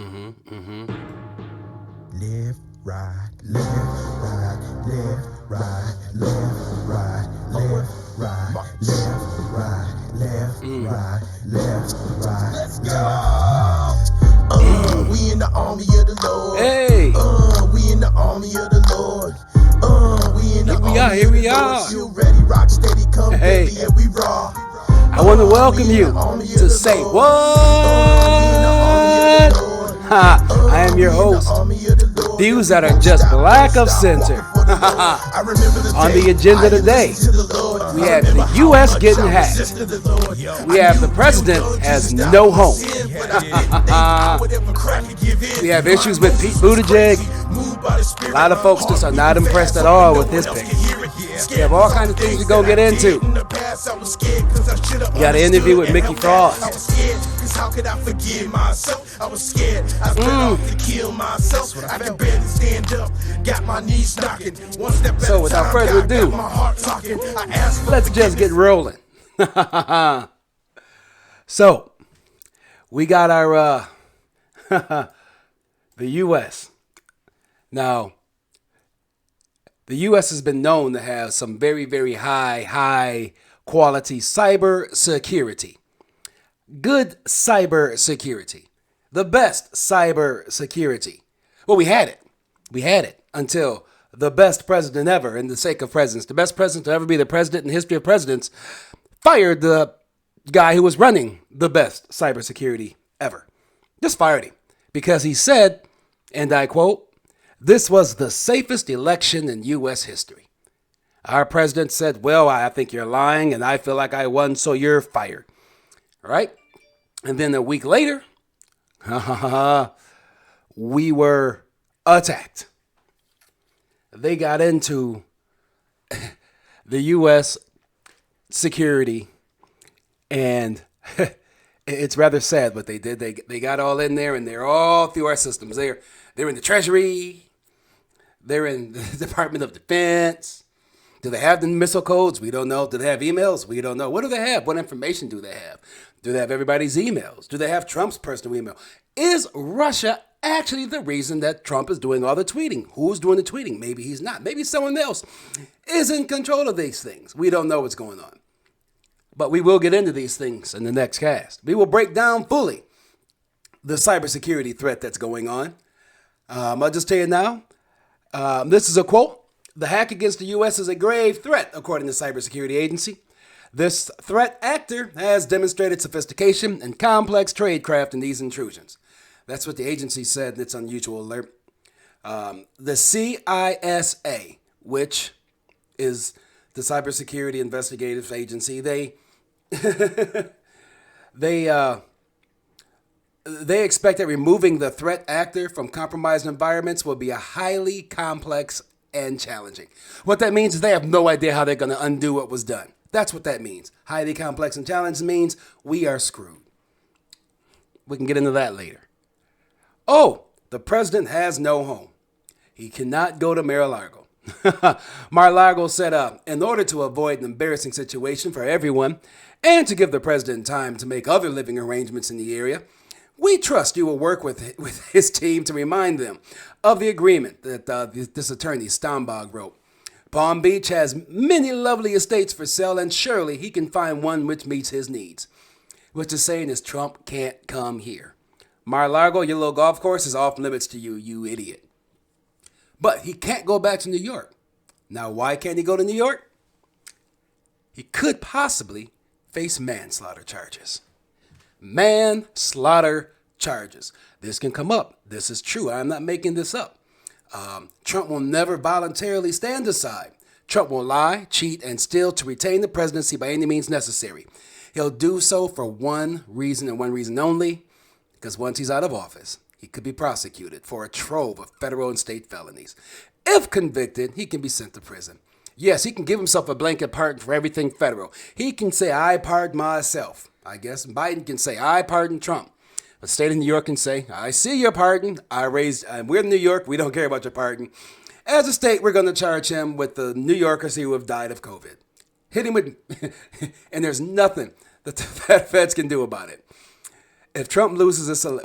Left, right, left, right, left, right, left, right, left, right, left, right, left, right, left, right. Let's go. We in the army of the Lord. Hey. We in the army of the Lord. We in the Here we are, army here of we the Lord. are. Still ready, rock steady, come Hey. baby, and we raw. I want to welcome you to Say What? Ha! I am your host. Views that are just black of center. On the agenda today, we have the U.S. getting hacked. We have the president has no home. We have issues with Pete Buttigieg. A lot of folks just are not impressed at all with his pick. We have all kinds of things to go get into. We got an interview with Mickey Frost. How could I forgive myself? I was scared. I spent off to kill myself. I can barely stand up. Got my knees knocking. One step at So without further ado, let's just get rolling. So we got our the U.S. Now, the U.S. has been known to have some very, very high quality cyber security. Good cyber security. The best cyber security. Well, we had it. We had it until the best president ever, in the sake of presidents, the best president to ever be the president in the history of presidents, fired the guy who was running the best cybersecurity ever. Just fired him because he said, and I quote, "This was the safest election in U.S. history." Our president said, "Well, I think you're lying and I feel like I won, so you're fired." All right? And then a week later, we were attacked. They got into the U.S. security, and it's rather sad what they did. They got all in there, and they're all through our systems. They're in the Treasury. They're in the Department of Defense. Do they have the missile codes? We don't know. Do they have emails? We don't know. What do they have? What information do they have? Do they have everybody's emails? Do they have Trump's personal email? Is Russia actually the reason that Trump is doing all the tweeting? Who's doing the tweeting? Maybe he's not. Maybe someone else is in control of these things. We don't know what's going on. But we will get into these things in the next cast. We will break down fully the cybersecurity threat that's going on. I'll just tell you now, this is a quote. "The hack against the U.S. is a grave threat, according to the cybersecurity agency. This threat actor has demonstrated sophistication and complex tradecraft in these intrusions." That's what the agency said in its unusual alert. The CISA, which is the Cybersecurity Investigative Agency, they expect that removing the threat actor from compromised environments will be a highly complex and challenging. What that means is they have no idea how they're going to undo what was done. That's what that means. Highly complex and challenging means we are screwed. We can get into that later. Oh, the president has no home. He cannot go to Mar-a-Lago. Mar-a-Lago said, in order to avoid an embarrassing situation for everyone and to give the president time to make other living arrangements in the area, we trust you will work with his team to remind them of the agreement that this attorney Stambog wrote. Palm Beach has many lovely estates for sale, and surely he can find one which meets his needs. What you're saying is Trump can't come here. Mar-a-Lago, your little golf course, is off limits to you, you idiot. But he can't go back to New York. Now, why can't he go to New York? He could possibly face manslaughter charges. Manslaughter charges. This can come up. This is true. I'm not making this up. Trump will never voluntarily stand aside. Trump will lie, cheat, and steal to retain the presidency by any means necessary. He'll do so for one reason and one reason only, because once he's out of office, he could be prosecuted for a trove of federal and state felonies. If convicted, he can be sent to prison. Yes, he can give himself a blanket pardon for everything federal. He can say, "I pardon myself." I guess Biden can say, "I pardon Trump." The state of New York can say, "I see your pardon. We're in New York. We don't care about your pardon." As a state, we're going to charge him with the New Yorkers who have died of COVID. Hit him with, and there's nothing that the feds can do about it. If Trump loses this election,